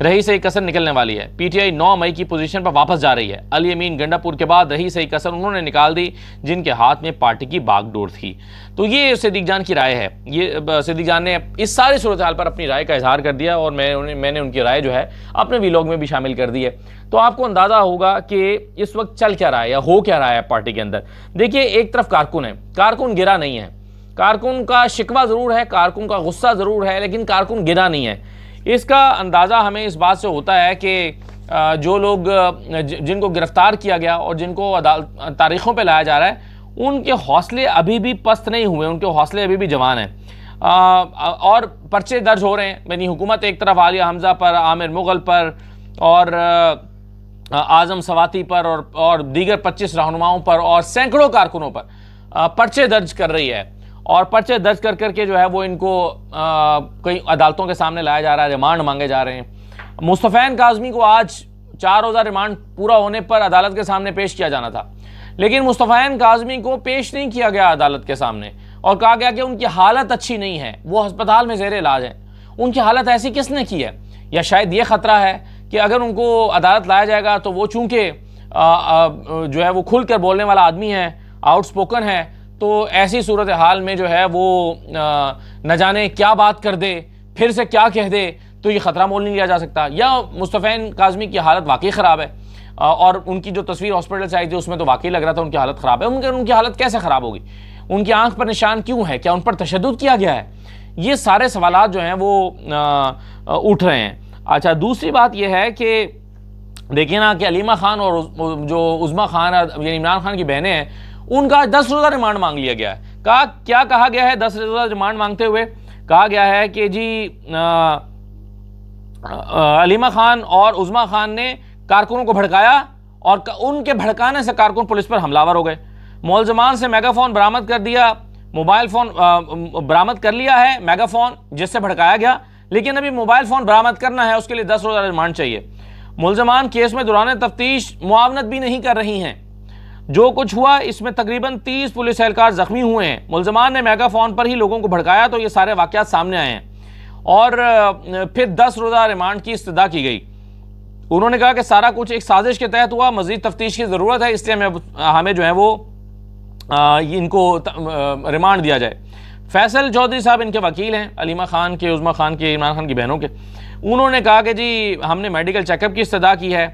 رہی صحیح کسر نکلنے والی ہے۔ پی ٹی آئی 9 مئی کی پوزیشن پر واپس جا رہی ہے۔ علی امین گنڈاپور کے بعد رہی صحیح کسر انہوں نے نکال دی جن کے ہاتھ میں پارٹی کی باغ ڈور تھی۔ تو یہ صدیق جان کی رائے ہے۔ یہ صدیق جان نے اس ساری صورتحال پر اپنی رائے کا اظہار کر دیا اور میں نے ان کی رائے جو ہے اپنے ویلاگ میں بھی شامل کر دی ہے۔ تو آپ کو اندازہ ہوگا کہ اس وقت چل کیا رہا ہے یا ہو کیا رہا ہے پارٹی کے اندر۔ دیکھیے ایک طرف کارکن ہے، کارکن گرا نہیں ہے، کارکن کا شکوہ ضرور ہے، کارکن کا غصہ ضرور ہے، لیکن کارکن گرا نہیں ہے۔ اس کا اندازہ ہمیں اس بات سے ہوتا ہے کہ جو لوگ جن کو گرفتار کیا گیا اور جن کو تاریخوں پہ لایا جا رہا ہے ان کے حوصلے ابھی بھی پست نہیں ہوئے، ان کے حوصلے ابھی بھی جوان ہیں اور پرچے درج ہو رہے ہیں۔ یعنی حکومت ایک طرف عالیہ حمزہ پر، عامر مغل پر اور اعظم سواتی پر اور دیگر 25 رہنماؤں پر اور سینکڑوں کارکنوں پر پرچے درج کر رہی ہے، اور پرچے درج کر کے جو ہے وہ ان کو کئی عدالتوں کے سامنے لایا جا رہا ہے، ریمانڈ مانگے جا رہے ہیں۔ مصطفی کاظمی کو آج 4 روزہ ریمانڈ پورا ہونے پر عدالت کے سامنے پیش کیا جانا تھا، لیکن مصطفی کاظمی کو پیش نہیں کیا گیا عدالت کے سامنے، اور کہا گیا کہ ان کی حالت اچھی نہیں ہے، وہ ہسپتال میں زیر علاج ہیں۔ ان کی حالت ایسی کس نے کی ہے؟ یا شاید یہ خطرہ ہے کہ اگر ان کو عدالت لایا جائے گا تو وہ چونکہ جو ہے وہ کھل کر بولنے والا آدمی ہے، آؤٹ سپوکن ہے، تو ایسی صورتحال میں جو ہے وہ نہ جانے کیا بات کر دے، پھر سے کیا کہہ دے، تو یہ خطرہ مول نہیں لیا جا سکتا۔ یا مصطفی کاظمی کی حالت واقعی خراب ہے، اور ان کی جو تصویر ہاسپٹل سے آئی تھی اس میں تو واقعی لگ رہا تھا ان کی حالت خراب ہے۔ ان کی حالت کیسے خراب ہوگی؟ ان کی آنکھ پر نشان کیوں ہے؟ کیا ان پر تشدد کیا گیا ہے؟ یہ سارے سوالات جو ہیں وہ اٹھ رہے ہیں۔ اچھا، دوسری بات یہ ہے کہ دیکھیں نا کہ علیمہ خان اور جو عظمیٰ خان یعنی عمران خان کی بہنیں ہیں، ان کا 10 روزہ ریمانڈ مانگ لیا گیا ہے۔ کیا کہا گیا ہے 10 روزہ ریمانڈ مانگتے ہوئے؟ کہا گیا ہے کہ جی علیمہ خان اور عظمیٰ خان نے کارکنوں کو بھڑکایا اور ان کے بھڑکانے سے کارکن پولیس پر حملہ آور ہو گئے۔ ملزمان سے میگا فون برآمد کر دیا، موبائل فون برآمد کر لیا ہے، میگا فون جس سے بھڑکایا گیا، لیکن ابھی موبائل فون برآمد کرنا ہے، اس کے لیے 10 روزہ ریمانڈ چاہیے۔ ملزمان کیس میں دوران تفتیش معاونت بھی نہیں کر رہی ہیں۔ جو کچھ ہوا اس میں تقریباً 30 پولیس اہلکار زخمی ہوئے ہیں۔ ملزمان نے میگا فون پر ہی لوگوں کو بھڑکایا تو یہ سارے واقعات سامنے آئے ہیں، اور پھر 10 روزہ ریمانڈ کی استدعا کی گئی۔ انہوں نے کہا کہ سارا کچھ ایک سازش کے تحت ہوا، مزید تفتیش کی ضرورت ہے، اس لیے ہمیں جو ہے وہ ان کو ریمانڈ دیا جائے۔ فیصل چودھری صاحب ان کے وکیل ہیں، علیمہ خان کے، عظمیٰ خان کے، عمران خان کی بہنوں کے۔ انہوں نے کہا کہ جی ہم نے میڈیکل چیک اپ کی استدعا کی ہے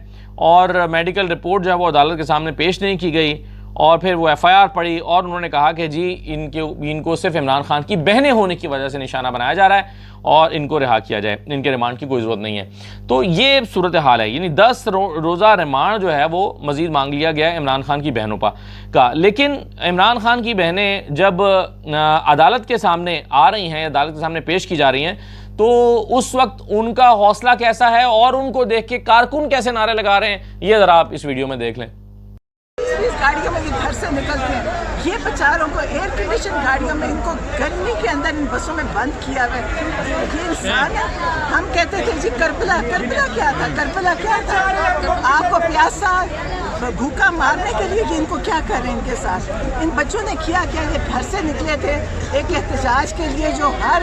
اور میڈیکل رپورٹ جو ہے وہ عدالت کے سامنے پیش نہیں کی گئی، اور پھر وہ ایف آئی آر پڑی، اور انہوں نے کہا کہ جی ان کو صرف عمران خان کی بہنیں ہونے کی وجہ سے نشانہ بنایا جا رہا ہے اور ان کو رہا کیا جائے، ان کے ریمانڈ کی کوئی ضرورت نہیں ہے۔ تو یہ صورتحال ہے، یعنی 10 روزہ ریمانڈ جو ہے وہ مزید مانگ لیا گیا ہے عمران خان کی بہنوں کا۔ لیکن عمران خان کی بہنیں جب عدالت کے سامنے آ رہی ہیں، عدالت کے سامنے پیش کی جا رہی ہیں، تو اس وقت ان کا حوصلہ کیسا ہے اور ان کو دیکھ کے کارکن کیسے نعرے لگا رہے ہیں، یہ ذرا آپ اس ویڈیو میں دیکھ لیں۔ گاڑیوں میں گھر سے نکلتے ہیں، یہ بیچاروں کو ایئر کنڈیشن گاڑیوں میں ان کو گرمی کے اندر ان بسوں میں بند کیا ہوا ہے۔ یہ انسان ہے؟ ہم کہتے تھے جی کربلا کیا تھا، کربلا کیا تھا؟ آپ کو پیاسا بھوکا مارنے کے لیے ان کو کیا کریں ان کے ساتھ؟ ان بچوں نے کیا کیا؟ یہ گھر سے نکلے تھے ایک احتجاج کے لیے جو ہر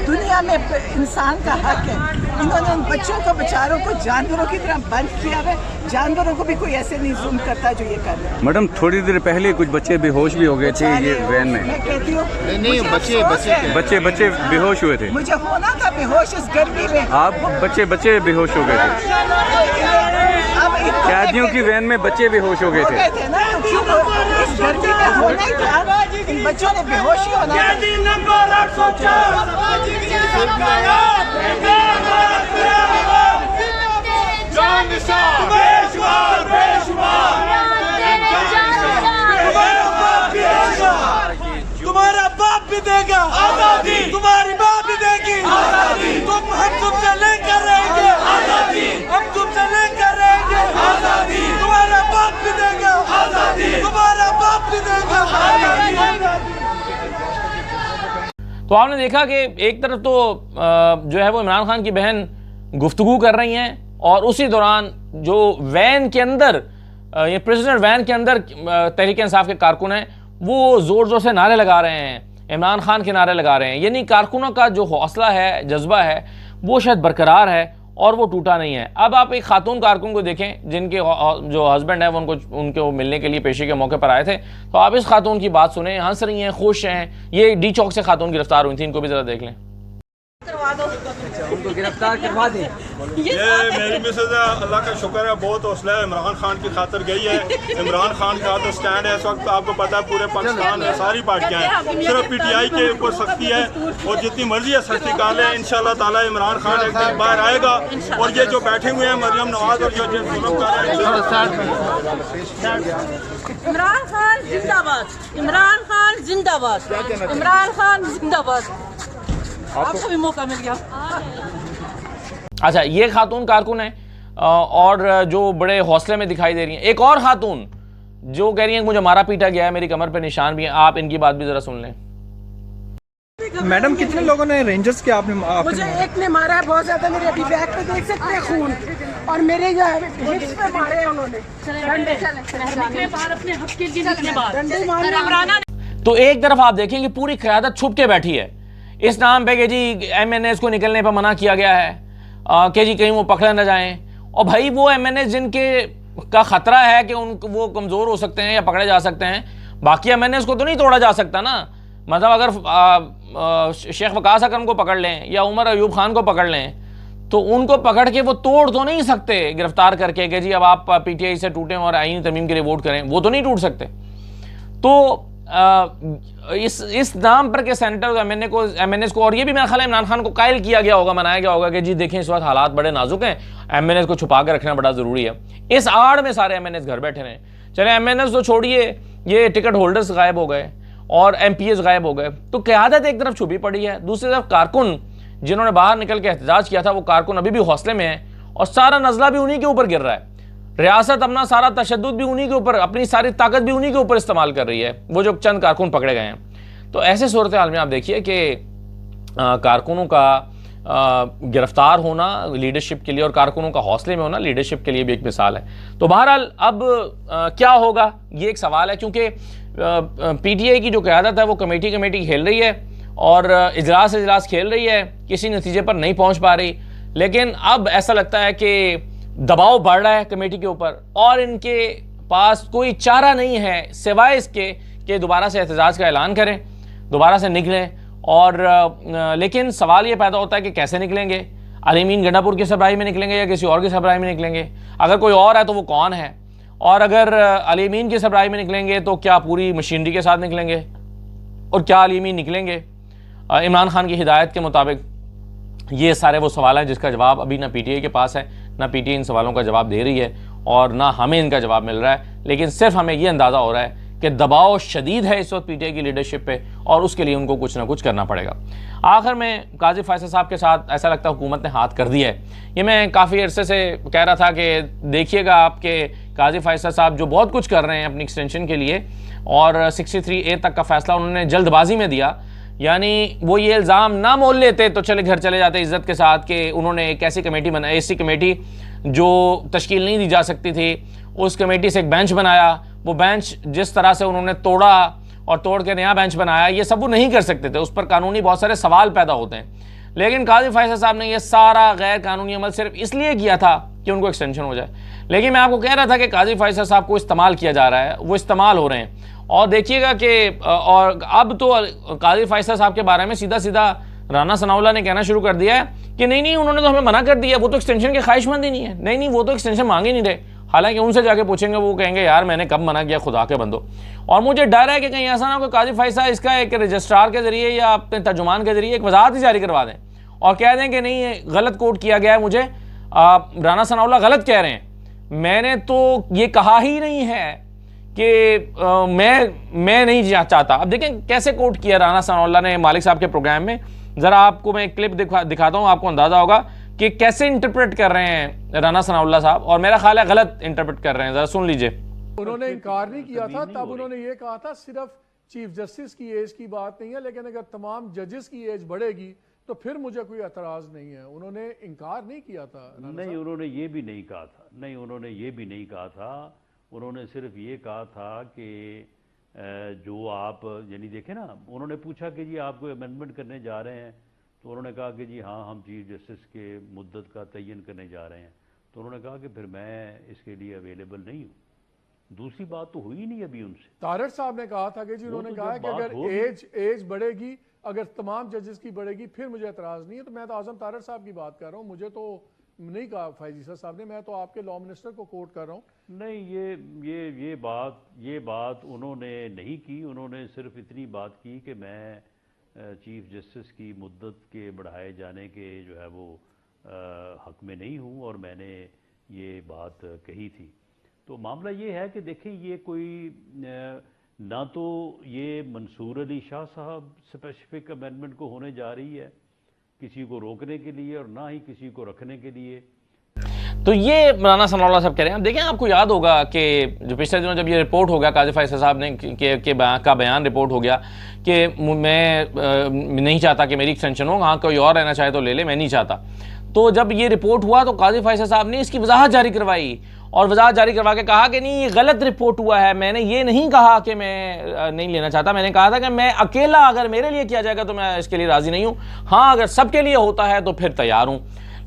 دنیا میں انسان کا حق ہے، انہوں نے ان بچوں کو بیچاروں کو جانوروں کی طرح بند کیا ہے۔ جانوروں کو بھی کوئی ایسے نہیں ظلم کرتا جو یہ کر رہے ہیں۔ میڈم تھوڑی دیر پہلے کچھ بچے بے ہوش بھی ہو گئے تھے یہ وین میں۔ میں کہتی ہوں نہیں، بچے بے ہوش ہوئے تھے۔ مجھے ہونا تھا بے ہوش اس گرمی میں۔ آپ بچے بے ہوش ہو گئے تھے؟ قیدیوں کی وین میں بچے بے ہوش ہو گئے تھے نا، تو کیوں اس گرمی میں ہونا ہی تھا؟ ان بچوں نے بے ہوشی ہونا تھا۔ تمہارا باپ بھی دے گا آزادی، تمہاری باپ بھی دے گی آزادی، ہم تم سے لے کر رہیں گے آزادی، ہم تم سے لے کر رہیں گے آزادی، تمہارا باپ بھی دے گا آزادی، تمہارا باپ بھی دے گا آزادی۔ تو آپ نے دیکھا کہ ایک طرف تو جو ہے وہ عمران خان کی بہن گفتگو کر رہی ہیں، اور اسی دوران جو وین کے اندر یہ پریزنر وین کے اندر تحریک انصاف کے کارکن ہیں وہ زور زور سے نعرے لگا رہے ہیں، عمران خان کے نعرے لگا رہے ہیں۔ یعنی کارکنوں کا جو حوصلہ ہے، جذبہ ہے، وہ شاید برقرار ہے، اور وہ ٹوٹا نہیں ہے. اب آپ ایک خاتون کارکن کو دیکھیں جن کے جو ہسبینڈ ہے وہ ان کو ملنے کے لیے پیشی کے موقع پر آئے تھے, تو آپ اس خاتون کی بات سنیں, ہنس رہی ہیں, خوش ہیں. یہ ڈی چوک سے خاتون گرفتار ہوئی تھی, ان کو بھی ذرا دیکھ لیں. ان کو گرفتار کروا دیں. یہ میری مسز ہے, اللہ کا شکر ہے, بہت حوصلہ ہے, عمران خان کی خاطر گئی ہے. عمران خان کا تو سٹینڈ ہے اس وقت, آپ کو پتا ہے پورے پاکستان میں ساری پارٹیاں ہیں, صرف پی ٹی آئی کے اوپر سختی ہے, اور جتنی مرضی ہے سختی کر لیں, انشاءاللہ تعالی عمران خان ایک دن باہر آئے گا. اور یہ جو بیٹھے ہوئے ہیں مریم نواز اور جو ظلم کر رہے ہیں, عمران خان زندہ باد, عمران خان زندہ باد, عمران خان زندہ باد. آپ کو بھی موقع مل گیا. اچھا, یہ خاتون کارکن ہے اور جو بڑے حوصلے میں دکھائی دے رہی ہیں. ایک اور خاتون جو کہہ رہی ہیں مجھے مارا پیٹا گیا ہے, میری کمر پہ نشان بھی ہیں. آپ ان کی بات بھی ذرا سن لیں. میڈم کتنے لوگوں نے رینجرز کے آپ نے مجھے ایک نے مارا ہے بہت زیادہ, میرے ابھی بیک پہ دیکھ سکتے ہیں خون, اور میرے جو ہپس پہ مارے ہیں انہوں نے ڈنڈے مارے. تو ایک طرف آپ دیکھیں کہ پوری قیادت چھپ کے بیٹھی ہے اس نام پہ کہ جی ایم این ایز کو نکلنے پہ منع کیا گیا ہے کہ جی کہیں وہ پکڑے نہ جائیں. اور بھائی وہ ایم این ایز جن کے کا خطرہ ہے کہ وہ کمزور ہو سکتے ہیں یا پکڑے جا سکتے ہیں, باقی ایم این ایز کو تو نہیں توڑا جا سکتا نا. مطلب اگر شیخ وقاص اکرم کو پکڑ لیں یا عمر ایوب خان کو پکڑ لیں تو ان کو پکڑ کے وہ توڑ تو نہیں سکتے گرفتار کر کے کہ جی اب آپ پی ٹی آئی سے ٹوٹیں اور آئین ترمیم کے لیے ووٹ کریں, وہ تو نہیں ٹوٹ سکتے. تو اس نام پر کہ سینیٹر ایم این ایس کو, اور یہ بھی میرا خیال ہے عمران خان کو قائل کیا گیا ہوگا, منایا گیا ہوگا کہ جی دیکھیں اس وقت حالات بڑے نازک ہیں, ایم این ایس کو چھپا کے رکھنا بڑا ضروری ہے. اس آڑ میں سارے ایم این ایس گھر بیٹھے رہے. چلے ایم این ایس تو چھوڑیے, یہ ٹکٹ ہولڈرز غائب ہو گئے اور ایم پی ایس غائب ہو گئے, تو قیادت ایک طرف چھپی پڑی ہے. دوسری طرف کارکن جنہوں نے باہر نکل کے احتجاج کیا تھا, وہ کارکن ابھی بھی حوصلے میں ہیں اور سارا نزلہ بھی انہی کے اوپر گر رہا ہے. ریاست اپنا سارا تشدد بھی انہی کے اوپر, اپنی ساری طاقت بھی انہی کے اوپر استعمال کر رہی ہے, وہ جو چند کارکن پکڑے گئے ہیں. تو ایسے صورتحال میں آپ دیکھیے کہ کارکنوں کا گرفتار ہونا لیڈرشپ کے لیے اور کارکنوں کا حوصلے میں ہونا لیڈرشپ کے لیے بھی ایک مثال ہے. تو بہرحال اب کیا ہوگا یہ ایک سوال ہے, کیونکہ پی ٹی آئی کی جو قیادت ہے وہ کمیٹی کھیل رہی ہے اور اجلاس کھیل رہی ہے, کسی نتیجے پر نہیں پہنچ پا رہی. لیکن اب ایسا لگتا ہے کہ دباؤ بڑھ رہا ہے کمیٹی کے اوپر, اور ان کے پاس کوئی چارہ نہیں ہے سوائے اس کے کہ دوبارہ سے احتجاج کا اعلان کریں, دوبارہ سے نکلیں. اور لیکن سوال یہ پیدا ہوتا ہے کہ کیسے نکلیں گے, علی امین گنڈا پور کی سربراہی میں نکلیں گے یا کسی اور کی سربراہی میں نکلیں گے؟ اگر کوئی اور ہے تو وہ کون ہے؟ اور اگر علی امین کی سربراہی میں نکلیں گے تو کیا پوری مشینری کے ساتھ نکلیں گے, اور کیا علی امین نکلیں گے عمران خان کی ہدایت کے مطابق؟ یہ سارے وہ سوال ہیں جس کا جواب ابھی نہ پی ٹی آئی کے پاس ہے, نہ پی ٹی آئی ان سوالوں کا جواب دے رہی ہے اور نہ ہمیں ان کا جواب مل رہا ہے. لیکن صرف ہمیں یہ اندازہ ہو رہا ہے کہ دباؤ شدید ہے اس وقت پی ٹی آئی کی لیڈرشپ پہ, اور اس کے لیے ان کو کچھ نہ کچھ کرنا پڑے گا. آخر میں قاضی فیصل صاحب کے ساتھ ایسا لگتا ہے حکومت نے ہاتھ کر دیا ہے. یہ میں کافی عرصے سے کہہ رہا تھا کہ دیکھیے گا آپ کے قاضی فیصل صاحب جو بہت کچھ کر رہے ہیں اپنی ایکسٹینشن کے لیے, اور 63A تک کا فیصلہ انہوں نے جلد بازی میں دیا. یعنی وہ یہ الزام نہ مول لیتے تو چلے گھر چلے جاتے عزت کے ساتھ کہ انہوں نے ایک ایسی کمیٹی بنائی, ایسی کمیٹی جو تشکیل نہیں دی جا سکتی تھی, اس کمیٹی سے ایک بینچ بنایا, وہ بینچ جس طرح سے انہوں نے توڑا اور توڑ کے نیا بینچ بنایا, یہ سب وہ نہیں کر سکتے تھے, اس پر قانونی بہت سارے سوال پیدا ہوتے ہیں. لیکن قاضی فیصل صاحب نے یہ سارا غیر قانونی عمل صرف اس لیے کیا تھا کہ ان کو ایکسٹینشن ہو جائے. لیکن میں آپ کو کہہ رہا تھا کہ قاضی فیصل صاحب کو استعمال کیا جا رہا ہے, وہ استعمال ہو رہے ہیں. اور دیکھیے گا کہ اور اب تو قاضی فیصل صاحب کے بارے میں سیدھا رانا ثناءاللہ نے کہنا شروع کر دیا ہے کہ نہیں انہوں نے تو ہمیں منع کر دیا, وہ تو ایکسٹینشن کے خواہش مند ہی نہیں ہے, نہیں وہ تو ایکسٹینشن مانگ ہی نہیں رہے. حالانکہ ان سے جا کے پوچھیں گے وہ کہیں گے یار میں نے کب منع کیا, خدا کے بندو. اور مجھے ڈر ہے کہ کہیں ایسا نہ کوئی قاضی فیصل اس کا ایک رجسٹرار کے ذریعے یا اپنے ترجمان کے ذریعے ایک وضاحت ہی جاری کروا دیں اور کہہ دیں کہ نہیں یہ غلط کوٹ کیا گیا ہے, مجھے رانا ثناءاللہ غلط کہہ رہے ہیں, میں نے تو یہ کہا ہی نہیں ہے کہ میں نہیں چاہتا. اب دیکھیں کیسے کوٹ کیا رانا ثناءاللہ نے مالک صاحب کے پروگرام میں, ذرا آپ کو میں ایک کلپ دکھاتا ہوں, آپ کو اندازہ ہوگا کہ کیسے انٹرپریٹ کر رہے ہیں رانا ثناءاللہ صاحب, اور میرا خیال ہے غلط انٹرپریٹ کر رہے ہیں, ذرا سن لیجئے. انہوں نے انکار نہیں کیا تھا, تب انہوں نے یہ کہا تھا صرف چیف جسٹس کی ایج کی بات نہیں ہے, لیکن اگر تمام ججز کی ایج بڑھے گی تو پھر مجھے کوئی اعتراض نہیں ہے. انہوں نے انکار نہیں کیا تھا. نہیں انہوں نے یہ بھی نہیں کہا تھا, نہیں انہوں نے یہ بھی نہیں کہا تھا. انہوں نے صرف یہ کہا تھا کہ جو آپ یعنی دیکھیں نا, انہوں نے پوچھا کہ جی آپ کو امینڈمنٹ کرنے جا رہے ہیں تو انہوں نے کہا کہ جی ہاں ہم چیف جسٹس کے مدت کا تعین کرنے جا رہے ہیں. تو انہوں نے کہا کہ پھر میں اس کے لیے اویلیبل نہیں ہوں. دوسری بات تو ہوئی نہیں ابھی ان سے. طارق صاحب نے کہا تھا کہ جی انہوں نے کہا کہ اگر ایج بڑھے گی, اگر تمام ججز کی بڑھے گی پھر مجھے اعتراض نہیں ہے. تو میں تو اعظم طارق صاحب کی بات کر رہا ہوں, مجھے تو نہیں کہا فائز عیسیٰ صاحب نے, میں تو آپ کے لا منسٹر کو کوٹ کر رہا ہوں. نہیں, یہ بات انہوں نے نہیں کی. انہوں نے صرف اتنی بات کی کہ میں چیف جسٹس کی مدت کے بڑھائے جانے کے جو ہے وہ حق میں نہیں ہوں, اور میں نے یہ بات کہی تھی. تو معاملہ یہ ہے کہ دیکھیں یہ کوئی نہ تو یہ منصور علی شاہ صاحب اسپیسیفک امینڈمنٹ کو ہونے جا رہی ہے کسی کو روکنے کے لیے, اور نہ ہی کسی کو رکھنے کے لیے. تو یہ مولانا ثناء اللہ صاحب کہہ رہے ہیں. دیکھیں آپ کو یاد ہوگا کہ جو پچھلے دنوں جب یہ رپورٹ ہو گیا قاضی فیصل صاحب نے کا بیان رپورٹ ہو گیا کہ میں نہیں چاہتا کہ میری ایکسٹینشن ہو, ہاں کوئی اور رہنا چاہے تو لے لے, میں نہیں چاہتا. تو جب یہ رپورٹ ہوا تو قاضی فیصل صاحب نے اس کی وضاحت جاری کروائی, اور وضاحت جاری کروا کے کہا کہ نہیں یہ غلط رپورٹ ہوا ہے. میں نے یہ نہیں کہا کہ میں نہیں لینا چاہتا, میں نے کہا تھا کہ میں اکیلا اگر میرے لیے کیا جائے گا تو میں اس کے لیے راضی نہیں ہوں, ہاں اگر سب کے لیے ہوتا ہے تو پھر تیار ہوں.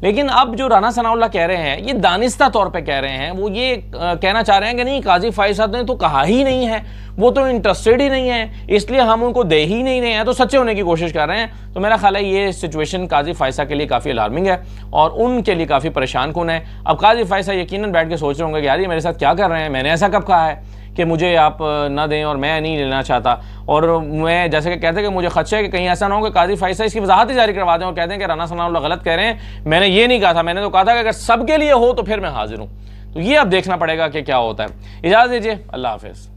لیکن اب جو رانا ثناء اللہ کہہ رہے ہیں یہ دانستہ طور پہ کہہ رہے ہیں, وہ یہ کہنا چاہ رہے ہیں کہ نہیں قاضی فائز صاحب نے تو کہا ہی نہیں ہے, وہ تو انٹرسٹڈ ہی نہیں ہے, اس لیے ہم ان کو دے ہی نہیں رہے ہیں, تو سچے ہونے کی کوشش کر رہے ہیں. تو میرا خیال ہے یہ سچویشن قاضی فائز صاحب کے لیے کافی الارمنگ ہے اور ان کے لیے کافی پریشان کن ہے. اب قاضی فائز صاحب یقیناً بیٹھ کے سوچ رہے ہوں گے کہ یار یہ میرے ساتھ کیا کر رہے ہیں, میں نے ایسا کب کہا ہے کہ مجھے آپ نہ دیں اور میں نہیں لینا چاہتا. اور میں جیسے کہ کہتے ہیں کہ مجھے خدشہ ہے کہ کہیں ایسا نہ ہو کہ قاضی فائز صاحب اس کی وضاحت ہی جاری کروا دیں اور کہتے ہیں کہ رانا ثناء اللہ غلط کہہ رہے ہیں, میں نے یہ نہیں کہا تھا, میں نے تو کہا تھا کہ اگر سب کے لیے ہو تو پھر میں حاضر ہوں. تو یہ اب دیکھنا پڑے گا کہ کیا ہوتا ہے. اجازت دیجیے, اللہ حافظ.